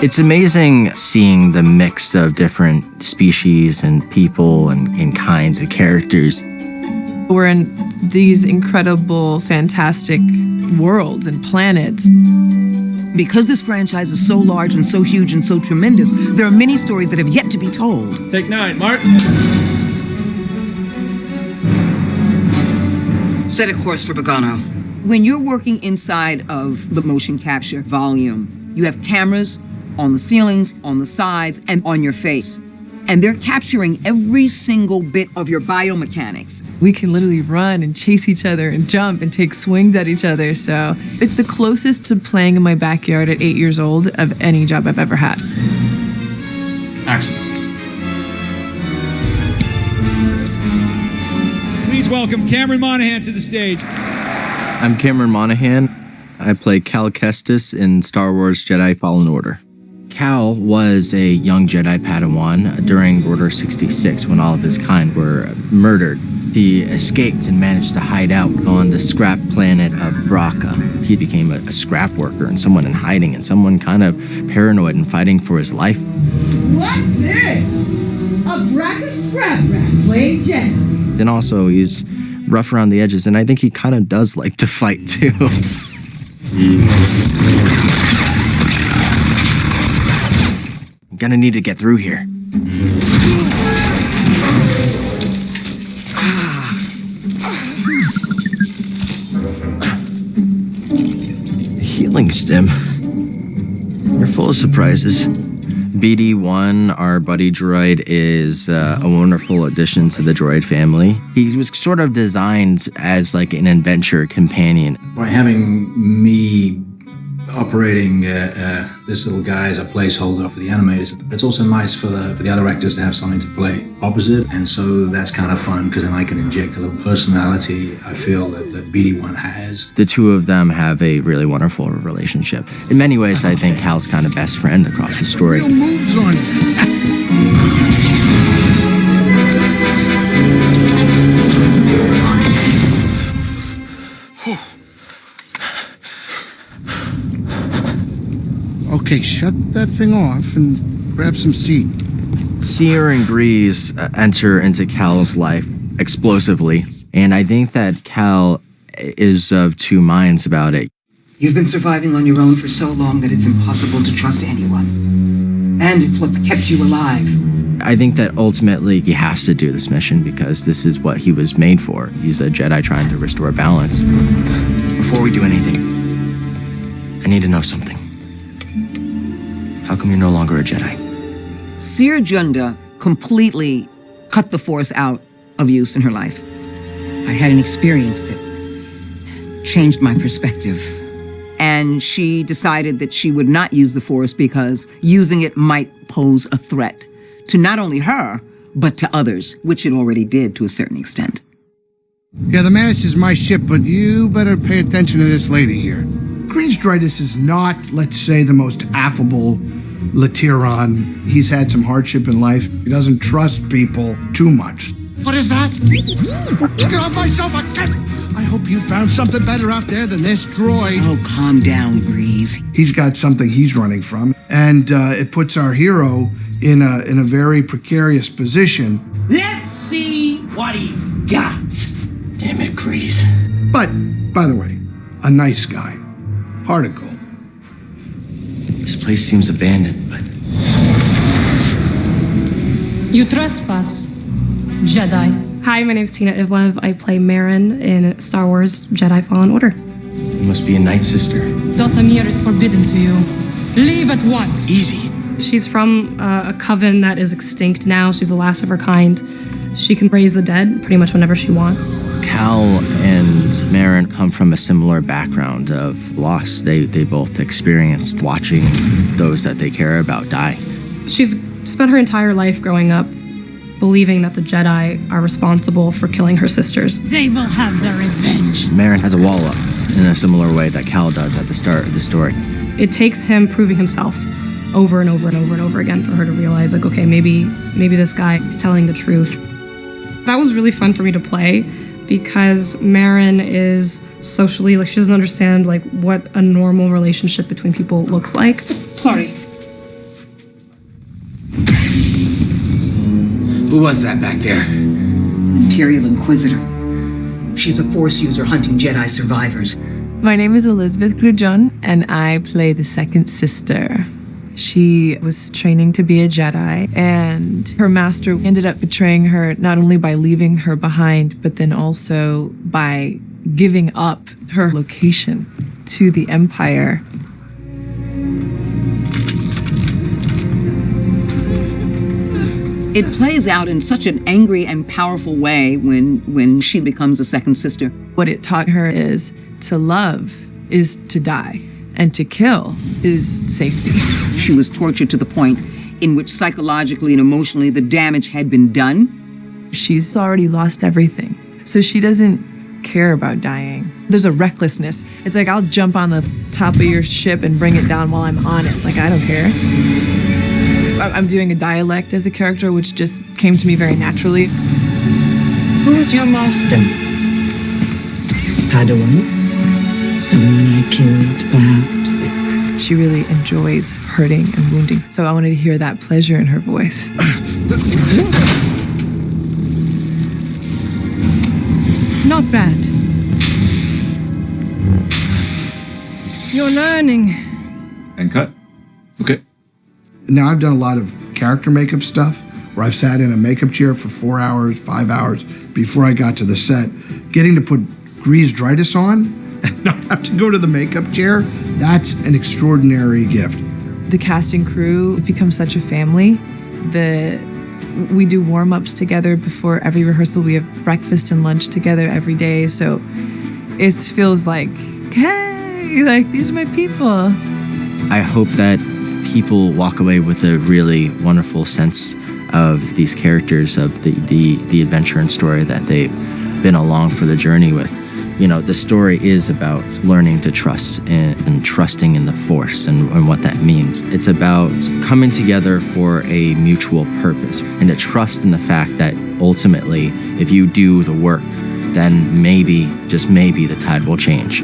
It's amazing seeing the mix of different species and people and kinds of characters. We're in these incredible, fantastic worlds and planets. Because this franchise is so large and so huge and so tremendous, there are many stories that have yet to be told. Take 9, Mark. Set a course for Bogano. When you're working inside of the motion capture volume, you have cameras on the ceilings, on the sides, and on your face. And they're capturing every single bit of your biomechanics. We can literally run and chase each other and jump and take swings at each other. So it's the closest to playing in my backyard at 8 years old of any job I've ever had. Action. Please welcome Cameron Monaghan to the stage. I'm Cameron Monaghan. I play Cal Kestis in Star Wars Jedi Fallen Order. Cal was a young Jedi Padawan during Order 66 when all of his kind were murdered. He escaped and managed to hide out on the scrap planet of Bracca. He became a scrap worker and someone in hiding and someone kind of paranoid and fighting for his life. What's this? A Bracca scrap rack playing Jedi. And also he's rough around the edges, and I think he kind of does like to fight too. I'm gonna need to get through here. Healing stim. You're full of surprises. BD-1, our buddy droid, is a wonderful addition to the droid family. He was sort of designed as like an adventure companion. By having me operating this little guy as a placeholder for the animators, it's also nice for the other actors to have something to play opposite, and so that's kind of fun because then I can inject a little personality I feel that BD-1 has. The two of them have a really wonderful relationship. In many ways, I think Cal's kind of best friend across the story. Real moves on you. Okay, shut that thing off and grab some seed. CERE and Grease enter into Cal's life explosively, and I think that Cal is of two minds about it. You've been surviving on your own for so long that it's impossible to trust anyone. And it's what's kept you alive. I think that ultimately he has to do this mission because this is what he was made for. He's a Jedi trying to restore balance. Before we do anything, I need to know something. How come you're no longer a Jedi? CERE JUNDA completely cut the Force out of use in her life. I had an experience that changed my perspective. And she decided that she would not use the Force because using it might pose a threat to not only her, but to others, which it already did to a certain extent. Yeah, the Mantis is my ship, but you better pay attention to this lady here. Grease Dritus is not, let's say, the most affable Lateron. He's had some hardship in life. He doesn't trust people too much. What is that? Get off my sofa! I hope you found something better out there than this droid. Oh, calm down, Grease. He's got something he's running from, and it puts our hero in a very precarious position. Let's see what he's got. Damn it, Grease. But, by the way, a nice guy. Heart of gold. This place seems abandoned, but... You trespass, Jedi. Hi, my name's Tina IVLEV. I play Marin in Star Wars Jedi Fallen Order. You must be a Night Sister. Dothamir is forbidden to you. Leave at once. Easy. She's from a coven that is extinct now. She's the last of her kind. She can raise the dead pretty much whenever she wants. Cal and Marin come from a similar background of loss. They both experienced watching those that they care about die. She's spent her entire life growing up believing that the Jedi are responsible for killing her sisters. They will have their revenge. Marin has a wall up in a similar way that Cal does at the start of the story. It takes him proving himself over and over and over and over again for her to realize, like, okay, maybe this guy is telling the truth. That was really fun for me to play because Marin is socially, like, she doesn't understand, like, what a normal relationship between people looks like. Sorry. Who was that back there? Imperial Inquisitor. She's a Force user hunting Jedi survivors. My name is Elizabeth Grullon, and I play the second sister. She was training to be a Jedi, and her master ended up betraying her not only by leaving her behind, but then also by giving up her location to the Empire. It plays out in such an angry and powerful way when she becomes a second sister. What it taught her is to love is to die, and to kill is safety. She was tortured to the point in which psychologically and emotionally the damage had been done. She's already lost everything, so she doesn't care about dying. There's a recklessness. It's like, I'll jump on the top of your ship and bring it down while I'm on it. Like, I don't care. I'm doing a dialect as the character, which just came to me very naturally. Who is your master? Padawan? Someone I killed, perhaps? She really enjoys hurting and wounding, so I wanted to hear that pleasure in her voice. Not bad. You're learning. And cut. Okay. Now, I've done a lot of character makeup stuff where I've sat in a makeup chair for 4 hours, 5 hours before I got to the set. Getting to put greased dritus on and not have to go to the makeup chair, that's an extraordinary gift. The cast and crew become such a family. We do warm-ups together before every rehearsal. We have breakfast and lunch together every day. So it feels like, hey, like, these are my people. I hope that people walk away with a really wonderful sense of these characters, of the adventure and story that they've been along for the journey with. You know, the story is about learning to trust and trusting in the Force and what that means. It's about coming together for a mutual purpose and to trust in the fact that ultimately, if you do the work, then maybe, just maybe, the tide will change.